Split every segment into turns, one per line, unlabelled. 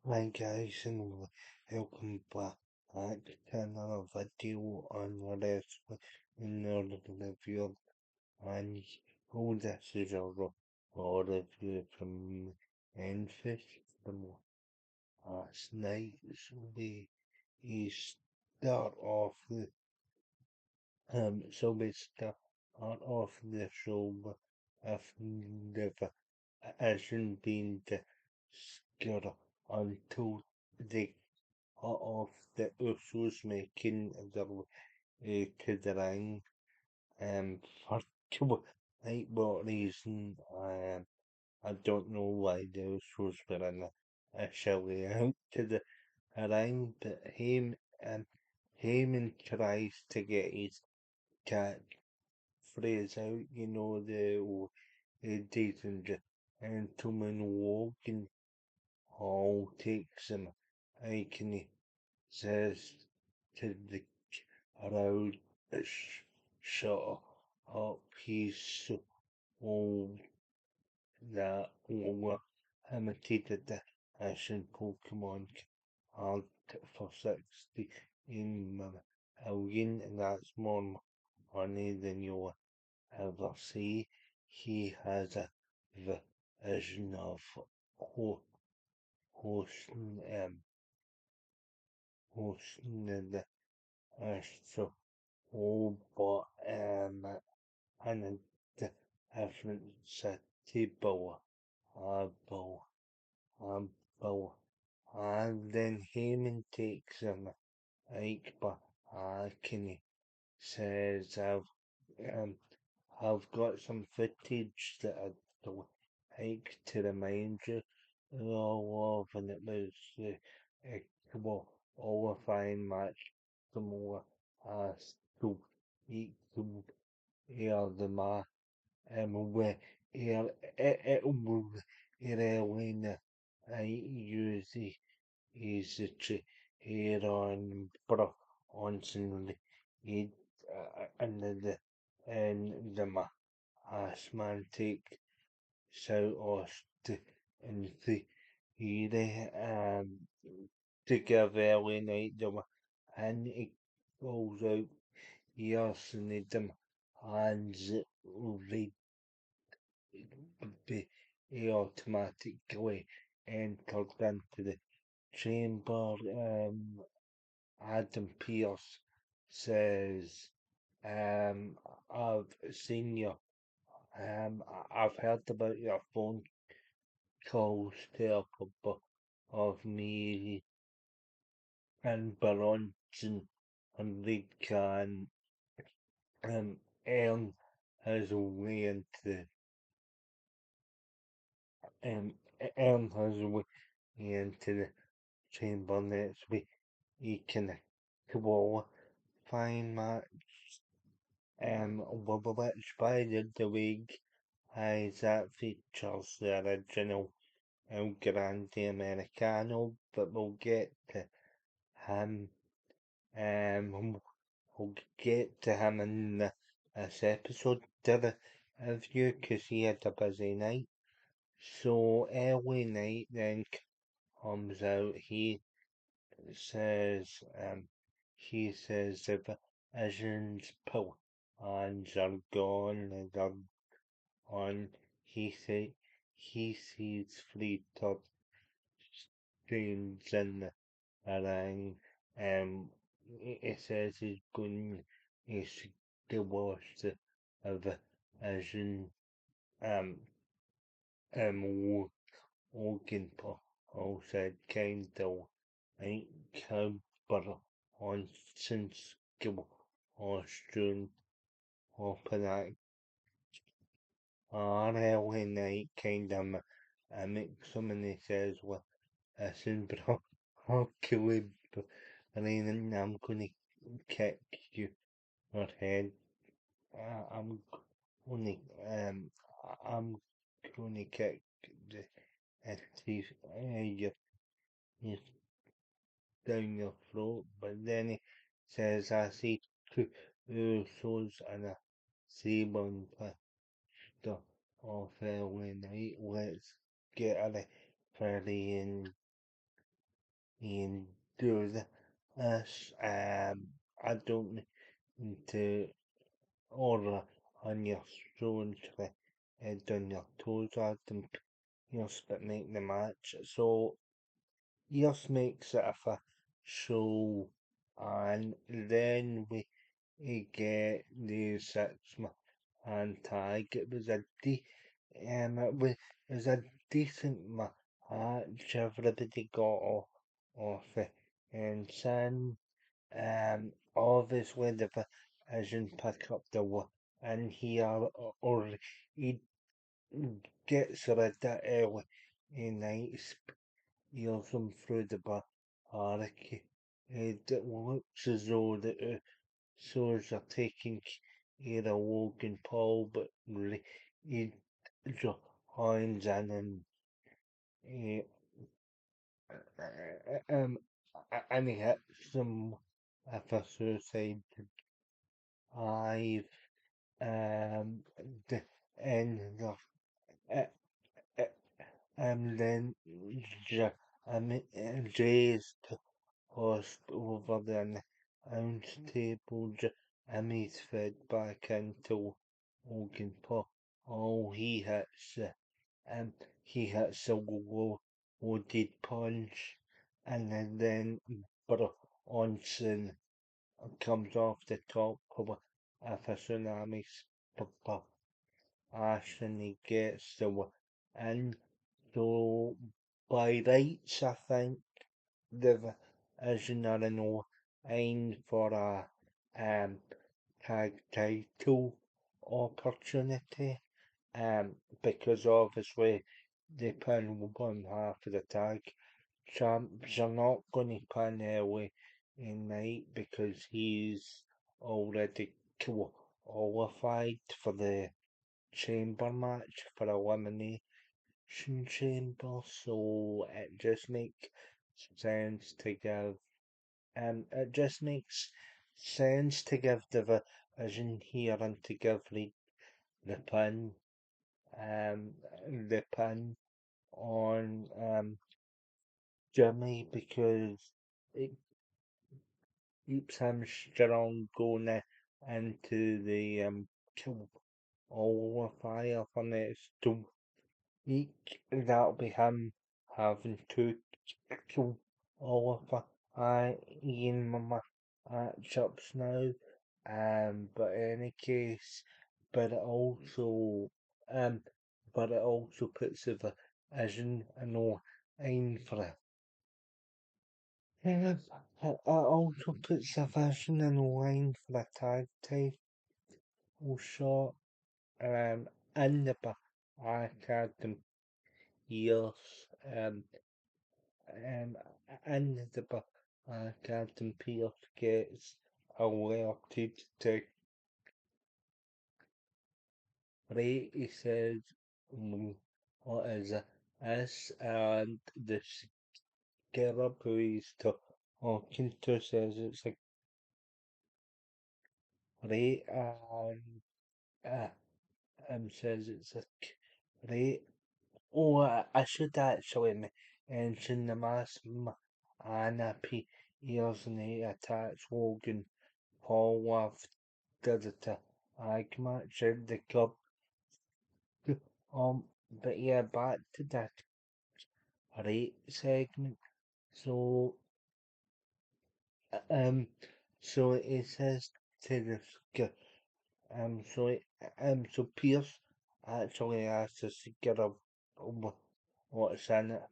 Hi guys and welcome back to another video on wrestling in the review and who this is a raw review from Enfist from last night. So we start off the start off the show with the hasn't been discovered until they of the Usos making their way to the ring. For like what reason, I don't know why the Usos were initially out to the ring, but Heyman tries to get his catchphrase out, ladies and gentlemen, Wogan all takes him. I can says to the crowd, shut up, he's so old that over imitated the Asian Pokemon card for 16 million, and that's more money than you'll ever see. He has a vision of ho- hosting, hosting the Astro. Oh, but and the different city bowl, bowl, bowl, and then Heyman takes him like, but can he says um I've got some footage that I don't like to remind you all of, and it was well, qualifying match more as to equal air the ma where it will when I use is the air on bro on it and the ma asthmatic south ost and the to give early night and it goes out yes and them hands read be automatically entered into the chamber. Adam Pierce says, I've seen you. I've heard about your phone calls to a couple of me and Baronson and Reed can earn his way into um, earn his way into the chamber next week. He can qualify match which by the week as that features the original El Grande Americano, but we'll get to him. We'll get to him in this episode of you because he had a busy night. So early night then comes out. Says he says the visions pull and are gone and are on. He sees three top streams in the ring. It says he's going to watch the vision um um Organ Paul said kind of ain't cover on since give Austrian open early night kind of mix him and he says well listen bro I'll kill him and then I'm gonna kick you your head I'm gonna um I'm gonna kick the teeth your down your throat, but then he says, I see two Usos and a Seaburn picture of early night. Let's get a referee in and do this. I don't need to order on your phone to down your toes at them, but make the match. So yours makes it a show, and then we get the 6 and tag. It was it was a decent match. Everybody got off it, and Sin, obviously the Vision pick up the and or he gets rid of it early in night, heals him through the barricade. It looks as though the Swords are taking care of Logan Paul, but really he joins in uh, um, and he hits them with a suicide dive. Um, the end of it, then J- Jay's tossed over the announce table. Jimmy's fed back into Logan Paul. Oh, he hits a loaded punch, and then but Onsen comes off the top of a tsunami splash, and he gets the win. So by rights, I think the Vision are in line for a tag title opportunity. Because obviously they pin one half of the tag champs are not going to pin away in night because he's already qualified for the chamber match for elimination chamber, so it just makes sense to give the Vision here and to give the pin um the pin on Jimmy because it keeps him strong going into the qualifier for next week. That'll be him having to qualify in my matchups now. But in any case, but it also um, but it also puts the Vision in for it. It also puts the Vision in line for a tag title shot. In the back years. Um, in the back Pierce gets alerted to Ray. He says, "What is this?" And the scarab who he's talking to says it's a Ray, and uh, says it's a Ray. Oh, I should actually mention the mass Anna P. Ears and he attacks Logan Paul after the tag match in the club. But yeah, back to that rate segment. So, um, so it says to the so Pierce actually asked us to get up what's in it,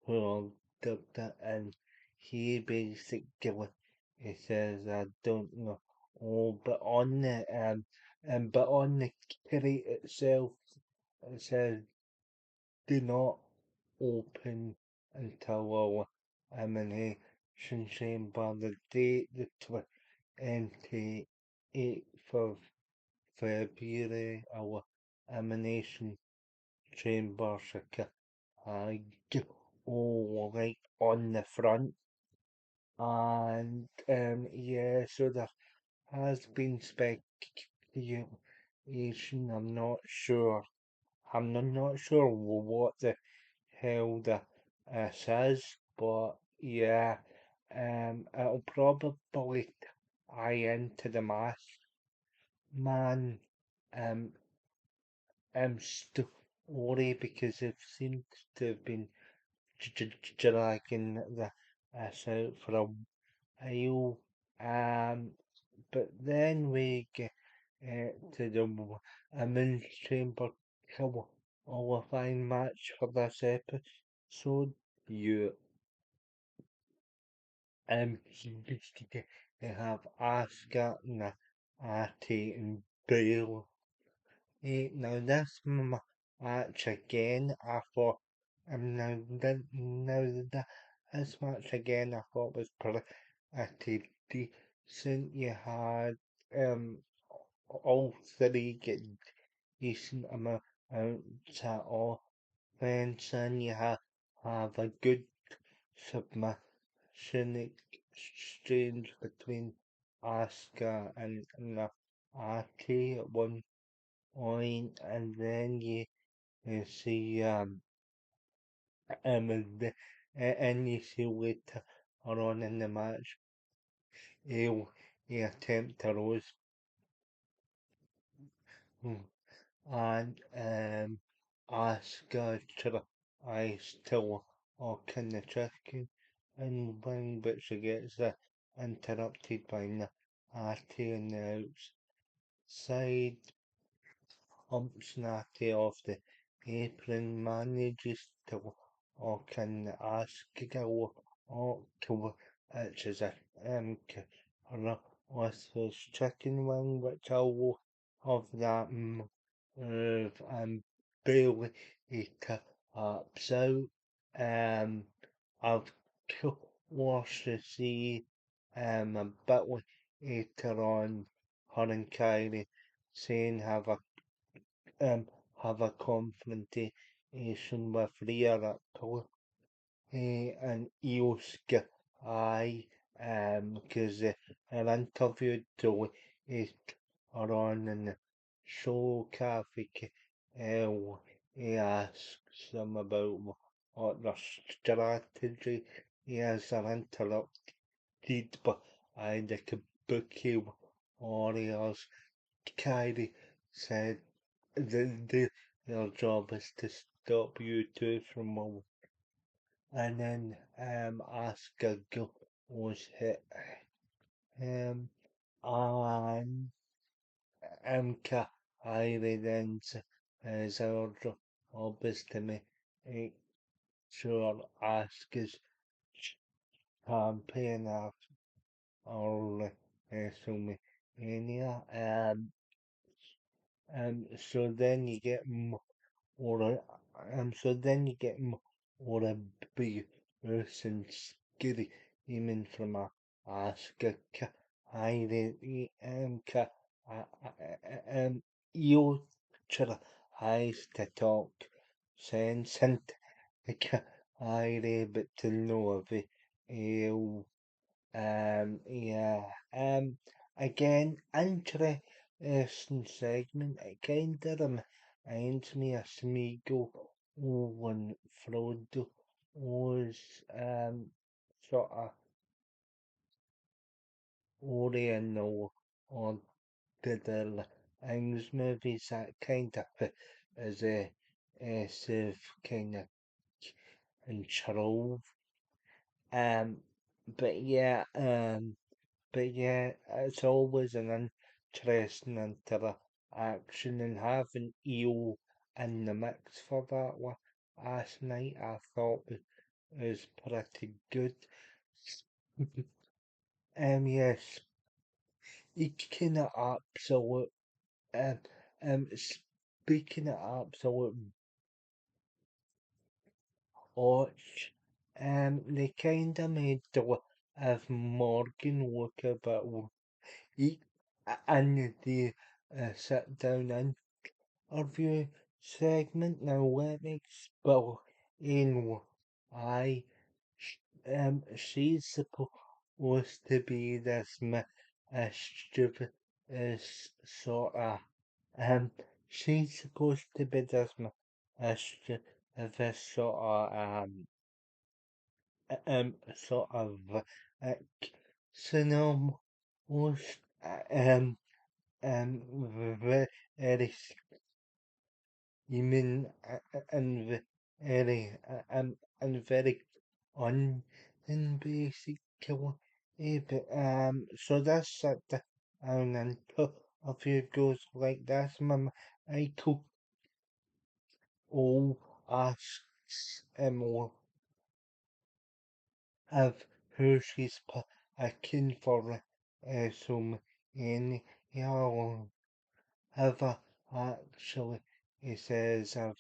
who did it, and he basically he says I don't know. Oh, but on the crate itself it says do not open until our elimination chamber the date the 28th of February our elimination chamber I go like on the front, and yeah, so there has been speculation. I'm not sure what the hell the says, but yeah, it'll probably tie into the mask man um story because it seems to have been dragging the us out for a while. But then we get to the women's chamber qualifying match for this episode. You they have Asuka, Ati, and Bailey. Now this match again, I thought, this match again, I thought was pretty decent. You had um all three get decent amounts of offense, and you have a good submission exchange between Asuka and Ati at one point, and then you see and you see later on in the match he attempt to rose and Asuka tries to walk in the chicken and win, but she gets interrupted by Natty on the outside. Humpsnatty off the apron manages to walk in the Asuka which is a with his chicken wing, which I will of that Bailey taps out. I've watched to see a bit later on her and Kylie saying have a confrontation with Rhea at and Ioska I because an interview to it are on in the show Kathy he asks them about what their strategy is and interrupted by the Kabuki Warriors. Kylie said their job is to stop you two from and then Asuka was hit and Kylie then is our job is to make sure Asuka's campaign after our WrestleMania so then you get or so then you get or a big person scary even from a Asuka I you eyes to talk sense and I but to know of it yeah. Again, interesting segment. It kind of reminds me of Smeagol when Frodo was sort of oriental on the Ings movies. That kind of is a sort of kind of control. Um, but yeah. But yeah, it's always an interesting interaction and having EO in the mix for that one last night I thought was pretty good. Yes, speaking of absolute um speaking of absolute botch, they kinda made the of Morgan look a bit weak and the sit down interview segment. Now let me explain why she's supposed to be this mischievous sort of she's supposed to be this mischievous sort of sort of uh, synonym was um very human very and very on in basically but so that's the and a few goes like this mum I could all asks of who she's akin for some in yeah have actually he says I've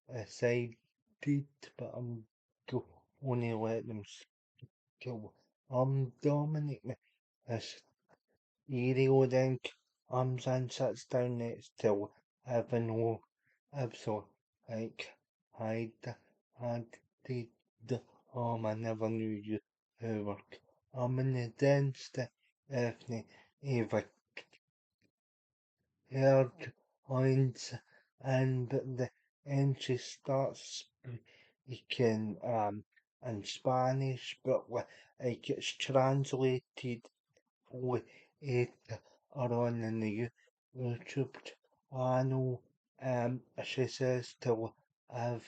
decided but I'm go only let them go. Dominic as Elio then comes and sits down next to Evan who so like I did I never knew you work. I'm in the dance the evening Eva heard points and she starts speaking in Spanish but like it's translated with it on in the YouTube channel. She says to have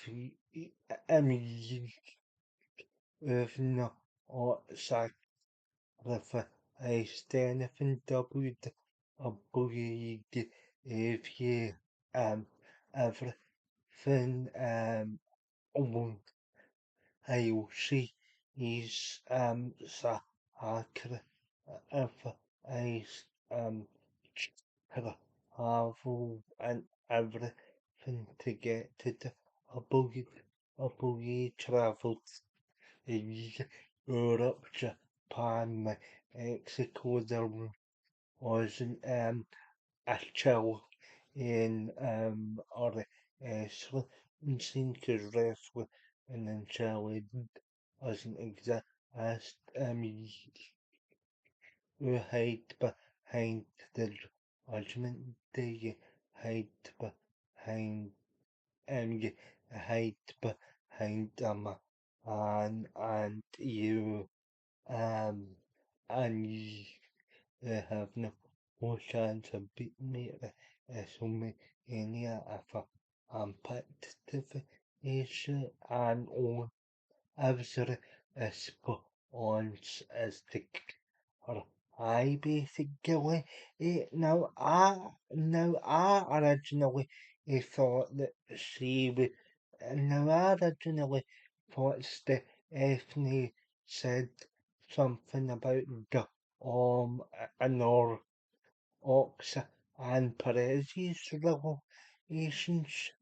if no or sacrifice anything W a boogie if you everything I'll see is sacrifice um travel and everything to get to the a boogie travelled in Europe, Japan, Mexico. There wasn't a chill in or scene because wrestling and then challenge wasn't exact as you hide behind the judgment day you hide behind you hide behind and you um and you have no chance of beating me so many if I'm picked to finish and on absolute response as the or I basically now I originally thought that she would now I originally thought Stephanie said something about the another Oxa and Perez's relationship.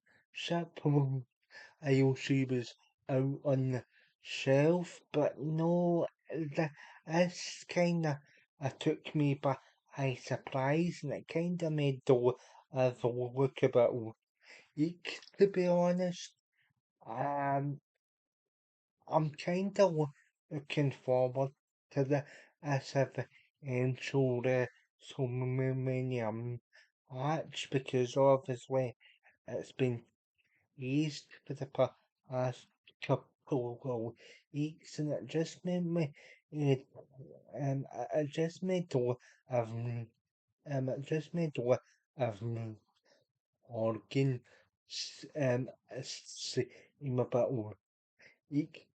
I know she was out on the shelf, but no, this kinda took me by surprise and it kinda made the look a bit weak, to be honest. Um, I'm kinda looking forward to the eventual WrestleMania match because obviously it's been eased for the past couple of weeks and it just made me it, it just made it just made organ seem a bit weak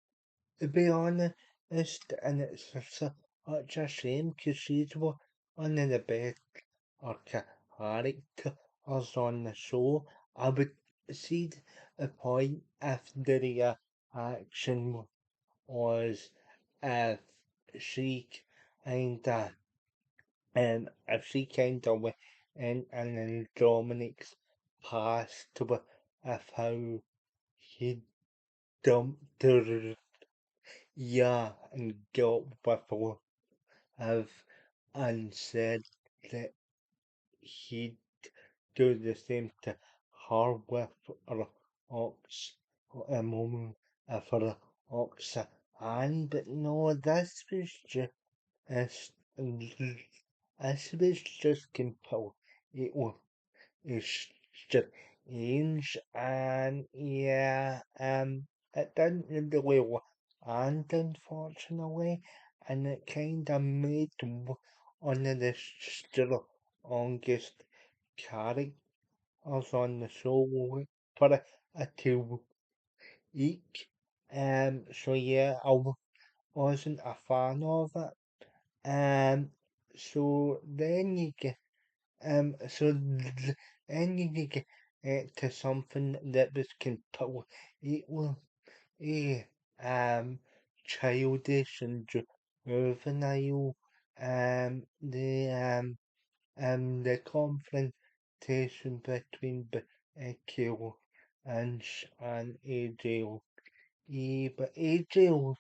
to be honest, and it's such a shame because she's one of the best characters on the show. I would see the point if the reaction was if she kinda if she kinda went and then Dominic's past with if how he dumped her yeah, and got with have and said that he'd do the same to her with her ox a moment for the ox and but no this was just this was just compelled it was it's strange and yeah it didn't really and unfortunately, and it kinda made one of the strongest characters on the show for a 2 week. So yeah, wasn't a fan of it. So then you get then you get to something that was completely um childish and juvenile. The confrontation between Becky and AJ. But AJ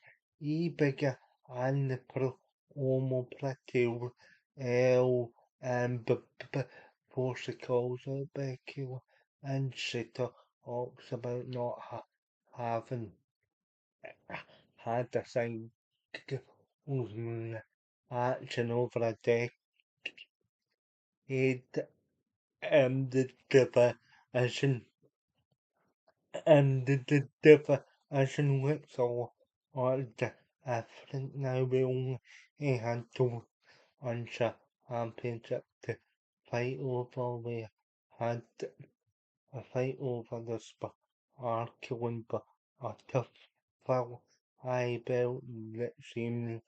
bigger and the promo pretty well before she calls out Becky and she talks about not having had the same action over a decade. The division division looks all different now. We only had two on championship to fight over. We had a fight over the sparkling but a tough high belt that seemed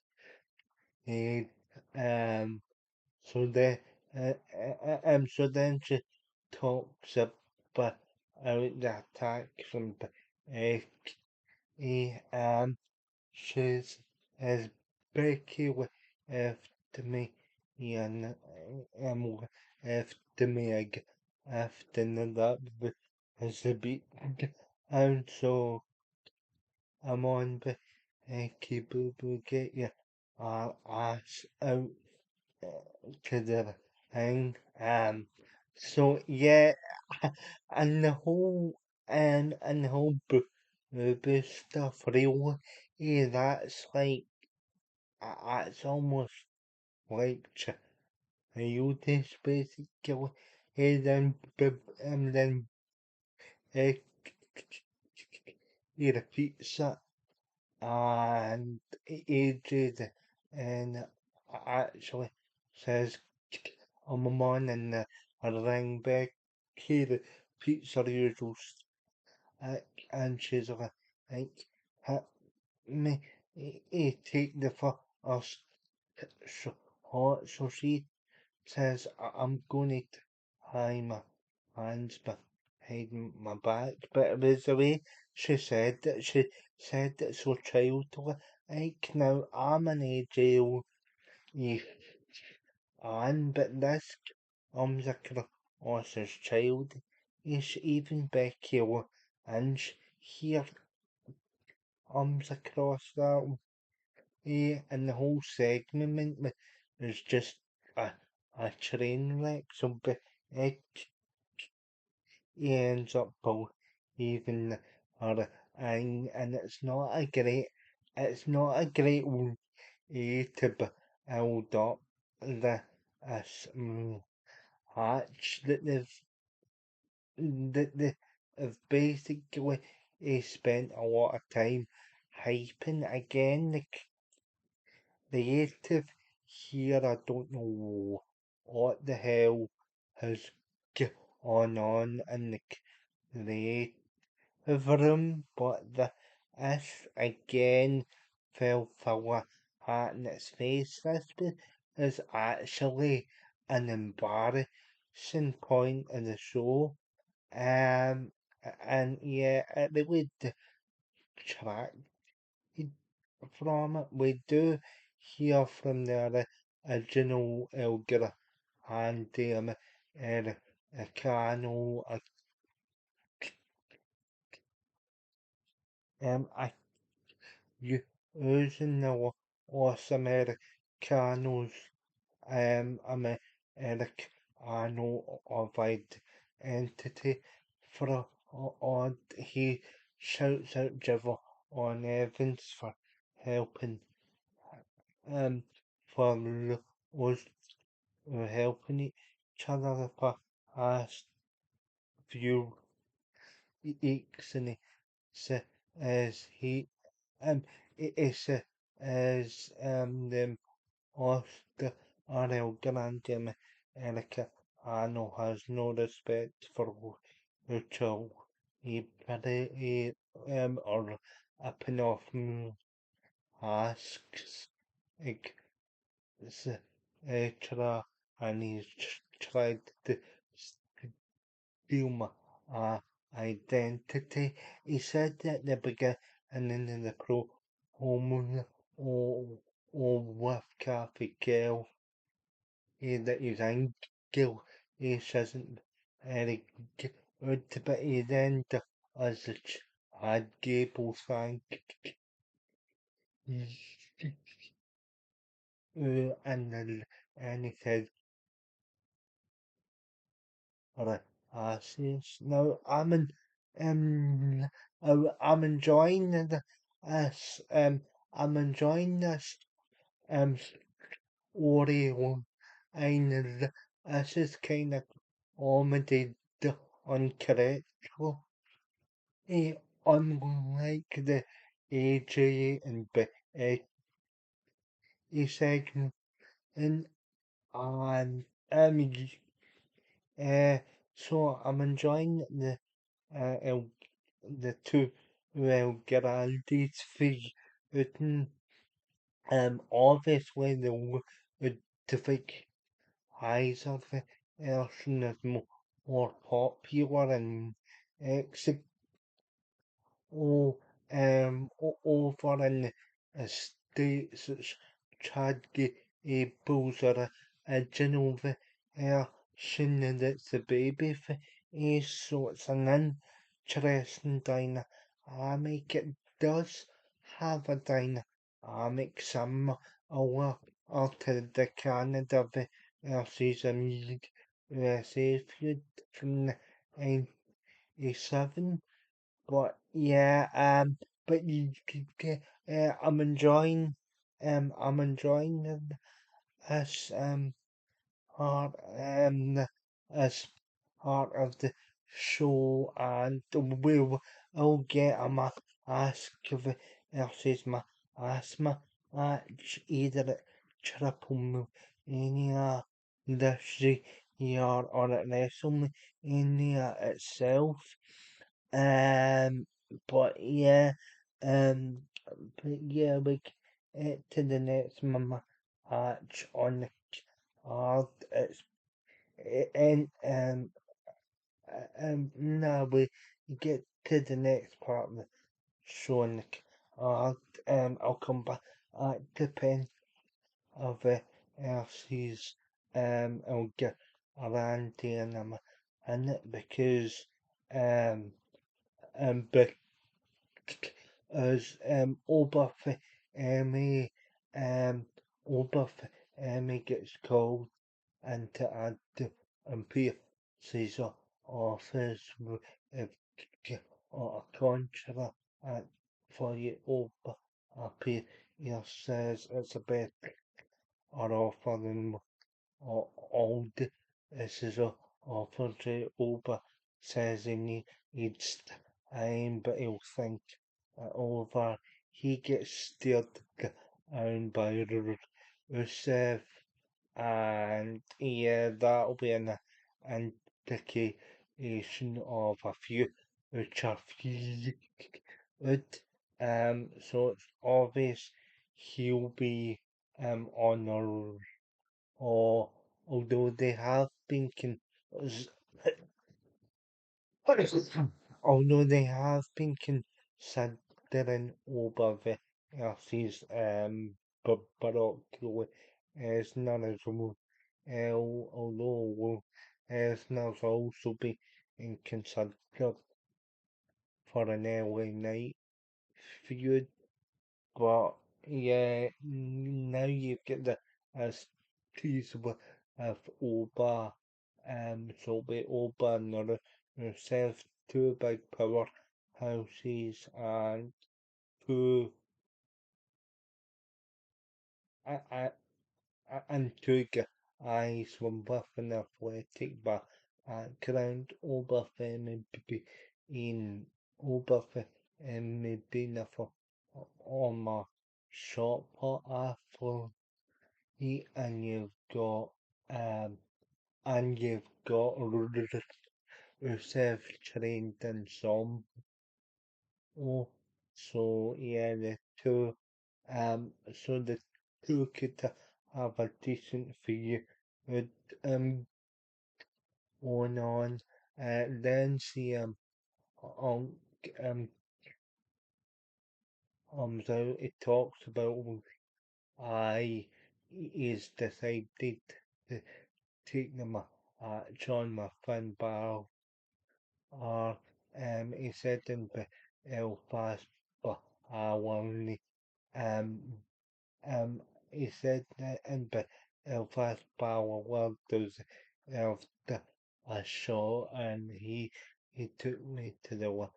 um so the so then she talks about the attack from she's as Becky after me and after me after that as a bit and so I'm on Becky Boo Boo get your ass out to the thing. So yeah, and the whole booby stuff really, yeah, that's like it's almost like childish basically. And then uh, he repeats it and AJ and actually says I'm a man in the ring back here the pizza usual and she's like hit me he take the first shot so she says I'm gonna tie my hands behind my back but it was the way she said it so childlike now I'm an AJ on, but this comes across as child. Is even Becky and here comes across that and the whole segment is just a, a train wreck. So Becky ends up even her and it's not a great way to build up the this hatch that have basically spent a lot of time hyping again the creative here. I don't know what the hell has gone on in the creative room, but this again fell flat in its face. Is actually an embarrassing point in the show. And yeah, it really detracted from it. We do hear from the original Elgar and the Americano, I using the Los Americanos, Americano of identity for odd. He shouts out Jiver on Evans for helping for us helping each other the past few weeks and he says he ese as them Oscar Ariel Grande Erica Ano has no respect for her child. He or up off asks Tra and he's tried to steal my identity. He said at the beginning of the pro home or with Kathy Girl that he's angel. He isn't very good, but he then does had Gable thank and he said, alright, says, no, I'm enjoying this, I'm enjoying this, Oreo, and this is kind of comedy uncorrectable. Unlike the AJ and Becky segment, and um, uh, so I'm enjoying the two Geraldi's figure. Obviously the big eyes of the version is more popular and exit over in the States. It's Chad Gables or original version that's the baby face, so it's an interesting dynamic. It does have a dynamic similar to the Canada versus USA feud from 1987. But yeah, but I'm enjoying this part, as part of the show, and we'll get a ask versus my asthma match either at Triple Mania this year or at WrestleMania itself. Um, but yeah, um, but yeah, we get to the next match on the card. And now we get to the next part of the show on the card. I'll come back at the pen of Elsie's. I'll get around here in a minute because um but as Emmy um Emmy gets called and to add to Pierce's office if or a contract for you over Pierce says it's a better offer than old. This is a offer to Uber says needs time, but he'll think over. He gets steered down by Rusev, and yeah, that'll be an indication of a few which are good. So it's obvious he'll be on or although they have been although they have been considering over versus but actually as none as well although as has also been considered for an early night feud. But yeah, now you've got the as tease of Oba, so be Oba and yourself two big powerhouses and two uh, and two guys from with an athletic background. Oba being Oba being on my shot put athlete, and um you've got yourself trained in some. Oh, so yeah, so the two could have a decent fee with going on. Then she um um so it talks about I is decided to take them join my friend Barrel or he said in Belfast but I only um Um, he said that in Belfast Power World there's after a show and he took me to the one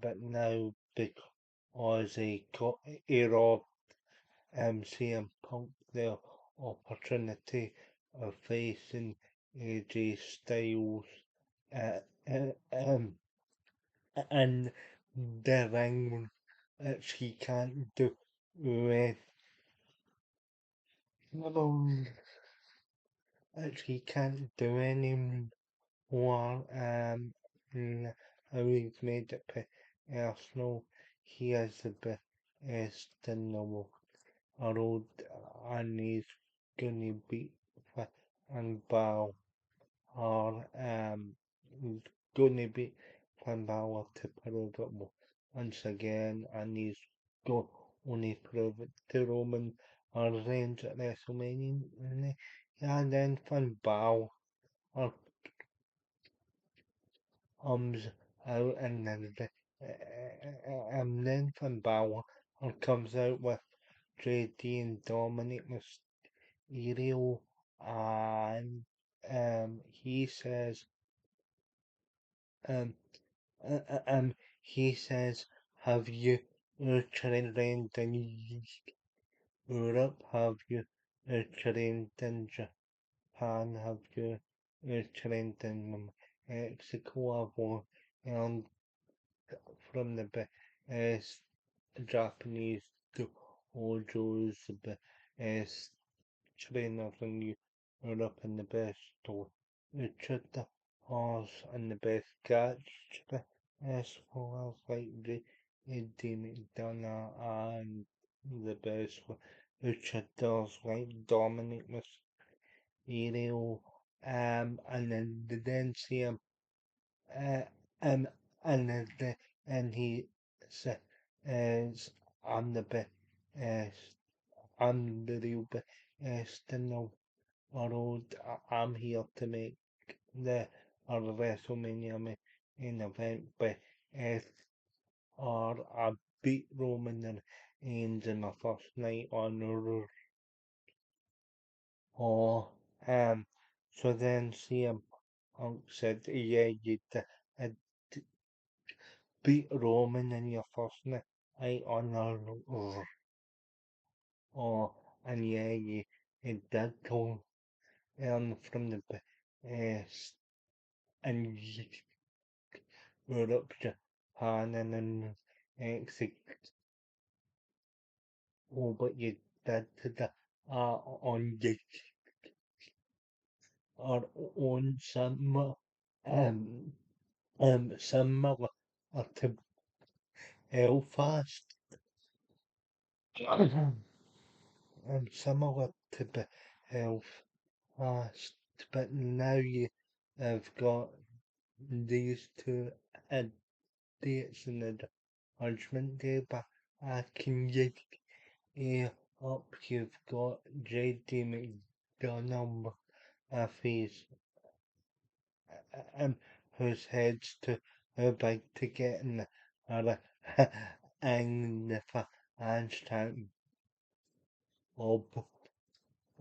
but now because he got CM Punk the opportunity of facing AJ Styles uh, uh, um and the ring that she can't do with actually can't do any more. How he's made it personal. He has the best in the world, and he's gonna beat and bow or he's gonna beat Finn Balor to prove it once again, and he's gonna prove it to Roman Reigns at WrestleMania. And then Finn Balor comes out, and then Finn Balor comes out with JD and Dominic Mysterio, and he says, um, uh, uh, um, he says, have you trained in Europe? Have you trained in Japan? Have you trained in Mexico? I've learned from the best Japanese dojos, the best trainers in Europe, and the best Richard horse and the best catch as well as like the Eddie McDonough and the best Richard does like Dominic Mysterio and then the then see him uh, um and and he says I'm the best I'm the real best in the world. I'm here to make the WrestleMania main event best or I beat Roman Reigns in my first night on Raw. So then CM Punk said, yeah, you d- beat Roman in your first night on Raw. And yeah, you did go from the best and you Europe, Japan, and then Mexico, but you did the on the our own um similar to Belfast, similar to Belfast, but now you have got these two dates in the Judgment Day, but can you up you've got JD McDonough face whose head's too big to get in the other and the fans chant Bob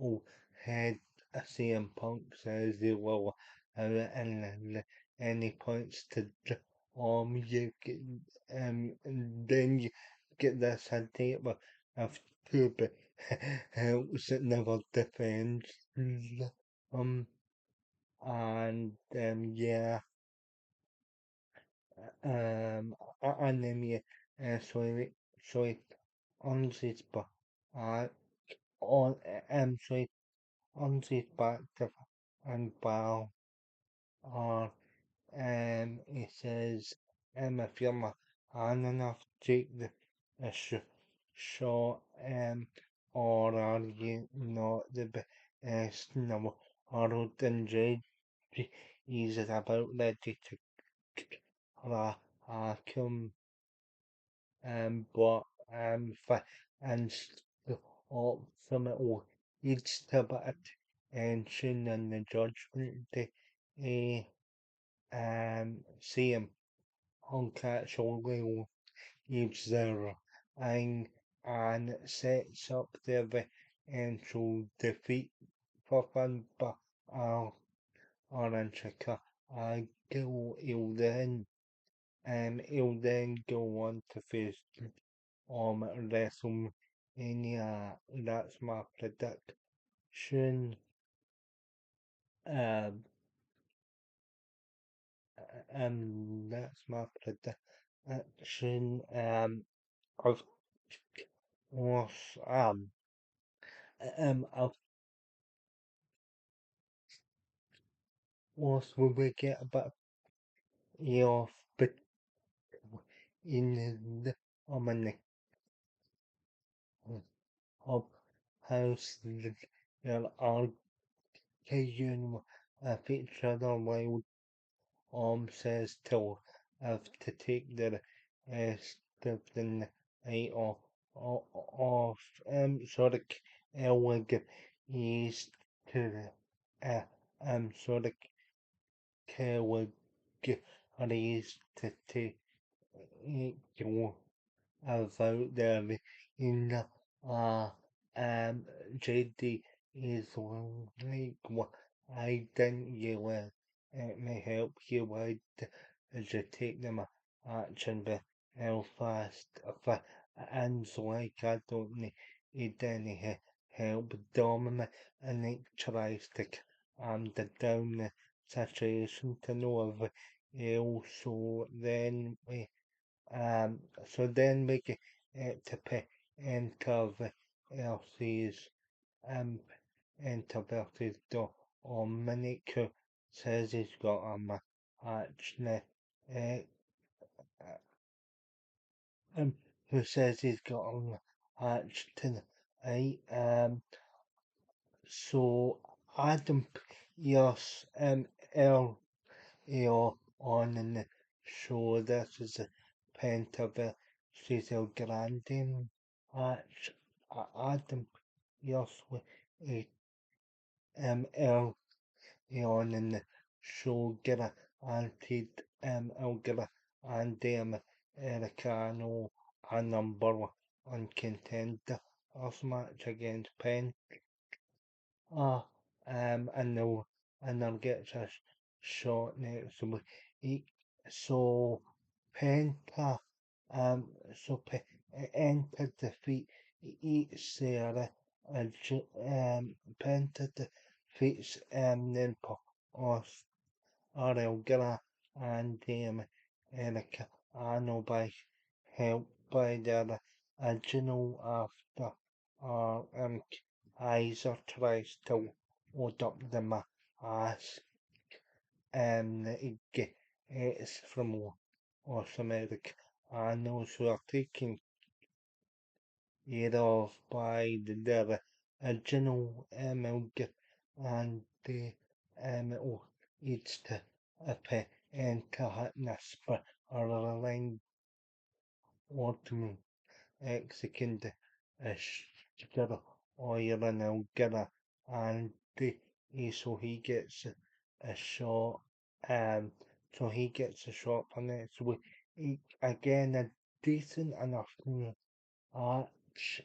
oh head CM Punk says he will and any points to you get and then you get this idea of two helps that never defends um and yeah and then yeah so sorry, unsichtbar, on, sorry, unsichtbar and bow, or, it says, if you're man enough to take the shot, or are you not the best in the world and ready? Is it about ready to come, but, and ultimately, it's about attention and the judgment they, see him uncasually each there and sets up the eventual defeat for fun, but Orange he'll then go on to face WrestleMania. That's my prediction. Um, that's my prediction. Of course, of course, we will get a bit of but in the on of house there are occasion feature the wild says to have to take the of the night off so the elegant is to the so the elegant is to take you about them in the JD is like what I didn't you it may help you with as you take them action but how fast and so like I don't need any help dominant and it tries to the down the situation to know if so then we um, so then we get to pay into the LC's into versus the or Minico says he's got a match now. Uh, who says he's got a match tonight. So Adam Yes earlier on in the show this is a Pentaver Cecil Grande match. Adam Yes with a early on in the show get a anti Elgira and Ericano a number one contender of match against Pen. Ah, and they'll get a shot next week. So Penta, so Penta defeat each Sarah, Penta defeats then Os Arelgra and Erica Arno by help by their original after Isa tries to hold up the mask it's from North America and those who are taken it off by the original MLG and the it's to appear and to hotness but are aligned ultimate execute together oil and Elgira and so he gets a shot so he gets a shot on it so again a decent enough arch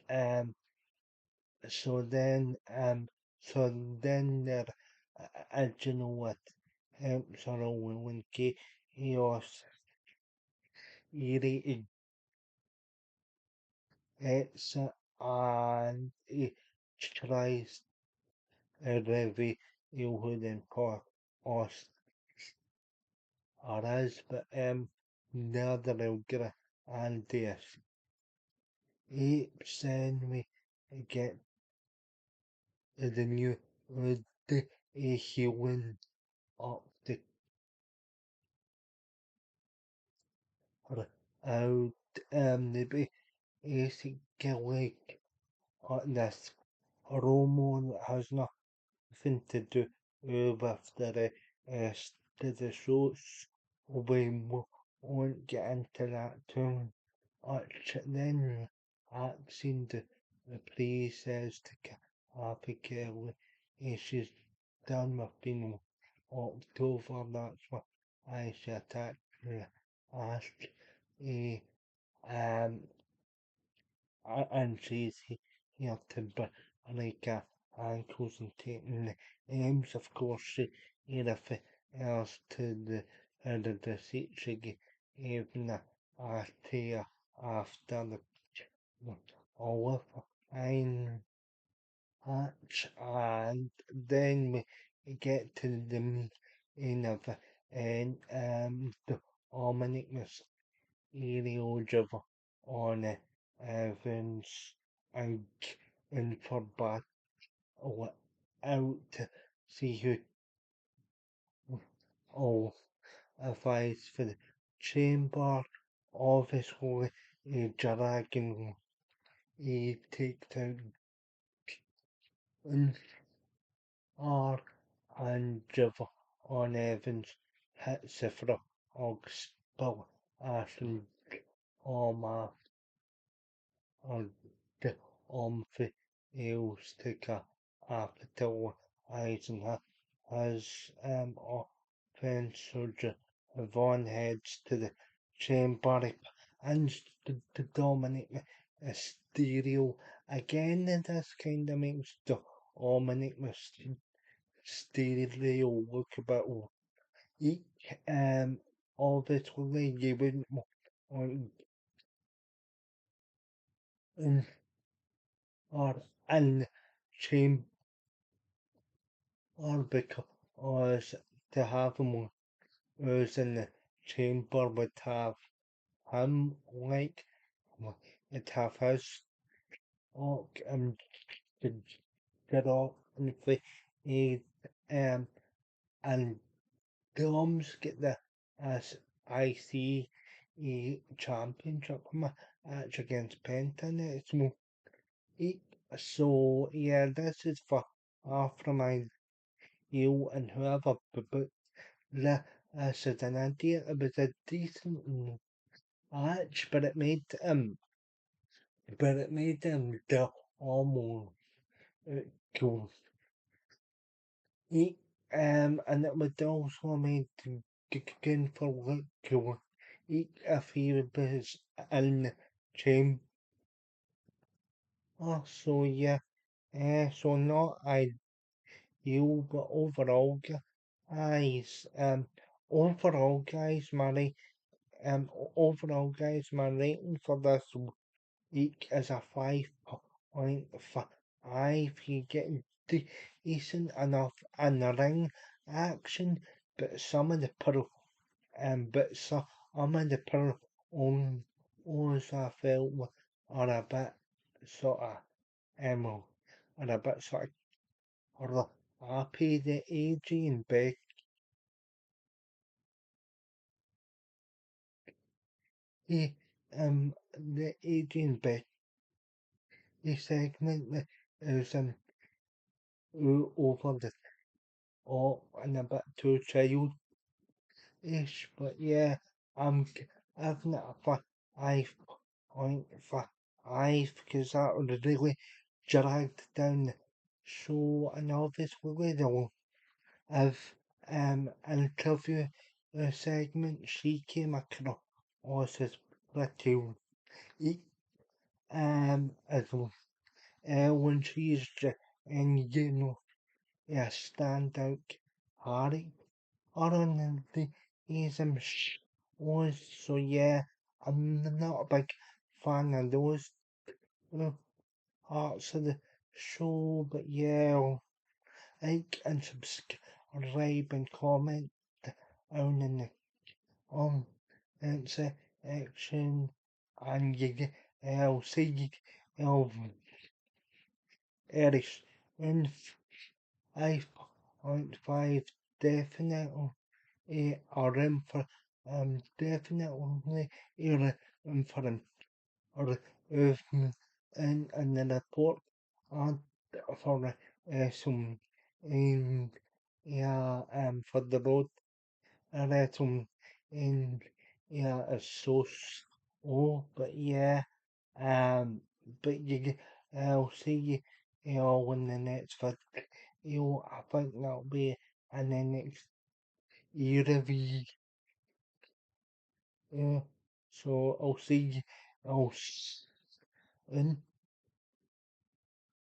so then there you know what sort of when chaos it it's and it tries Revi Ilhuden for us or us, but the other Elgra and this. apes then we get the new the healing up the or out the basically this hormone has nothing to do with the rest of the shows. We won't get into that too much. Then asking the priest says to Abigail she's done with being October, that's what I should actually ask. Eh, um, and she's here to like ankles and taking the aims, of course, she anything else to the seat she gave the idea after the Oliver ein hatch, and then we get to the meaning of and the ominous aerial on Evans and for battle out to see who all advice for the chamber. Obviously, a dragon he takes out an R and Jiver on Evans hits the frog spill Ashton on on the Eustica capitalizing as offense soldier Von heads to the chamber and to dominate a stereo again. This kind of makes the Dominic stereo look a bit weak. Obviously you wouldn't want in or in chamber because to have him was in the chamber would have him like it have his and to get off and the and Dom's get the as IC championship match against Penta next month. So yeah, this is for after my you and whoever, but as an idea, it was a decent match, but it made the almost cool. And it would also made again for what cool. If he was in the chamber, so yeah, so not ideal, but overall, guys, overall, guys, my rating for this week is a 5.5. You get decent enough in the ring action, but some of the but some of the I felt are a bit sort of are a bit sort of or happy the AJ and Becky the AJ and Becky segment that is over the and a bit too childish, but yeah, I'm giving it a 5.5 because that would really dragged down the show, and obviously they'll have interview segment she came across as pretty as when she's and a standout Harry on the ism was so yeah, I'm not a big fan of those uh, parts of the show, but yeah, like and subscribe and comment down in the um section and you I'll see you Eric's in 5.5 definitely or in for definitely in for him or in the report and for some yeah for the road some in yeah so but yeah um but I'll see in the next vid I think that'll be in the next year review yeah so I'll see you I'll in